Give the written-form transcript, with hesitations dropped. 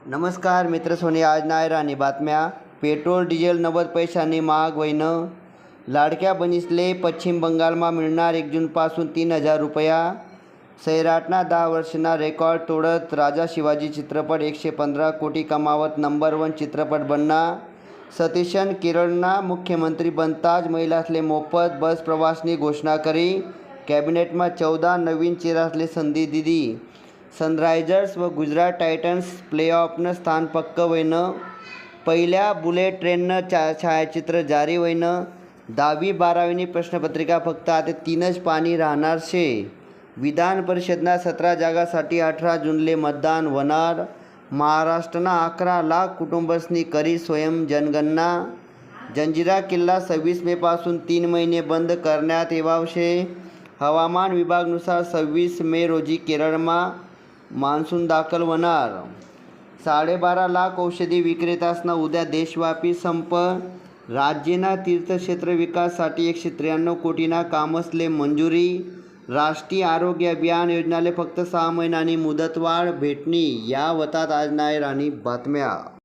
नमस्कार मित्र सोनी, आज नायर आणि बातम्या. पेट्रोल डिझेल 90 पैशांनी महाग होईनं. लाडक्या बहिणीसले पश्चिम बंगालमा मिळणार 1 जूनपासून 3000 रुपया. सैराटना 10 वर्षना रेकॉर्ड तोडत राजा शिवाजी चित्रपट 115 कोटी कमावत नंबर 1 चित्रपट बनना. सतीशन केरळना मुख्यमंत्री बनताच महिलासले मोफत बस प्रवासनी घोषणा करी. कॅबिनेटमा 14 नवीन चेहरासले संधी दिली. सनरायझर्स व गुजरात टायटन्स प्लेऑफनं स्थान पक्क व्हयनं. पहिल्या बुलेट ट्रेननं छायाचित्र जारी व्हयनं. 10वी 12वीनी प्रश्नपत्रिका फक्त आता 3च पानी राहणार शे. विधान परिषदना 17 जागासाठी 18 जूनले मतदान होणार. महाराष्ट्रना 11 लाख कुटुंबसनी करी स्वयं जनगणना. जंजिरा किल्ला 26 मेपासून 3 महिने बंद करण्यात येवाव शे. हवामान विभागानुसार 26 मे रोजी केरळमा मान्सून दाखल होणार. 12.5 लाख औषधी विक्रेतासना उद्या देशव्यापी संप. राज्यना तीर्थक्षेत्र विकासासाठी 193 कोटीना कामसले मंजुरी. राष्ट्रीय आरोग्य अभियान योजनाले फक्त 6 महिन्यांनी मुदतवाढ भेटणी. या होतात आज नायर आणि बातम्या.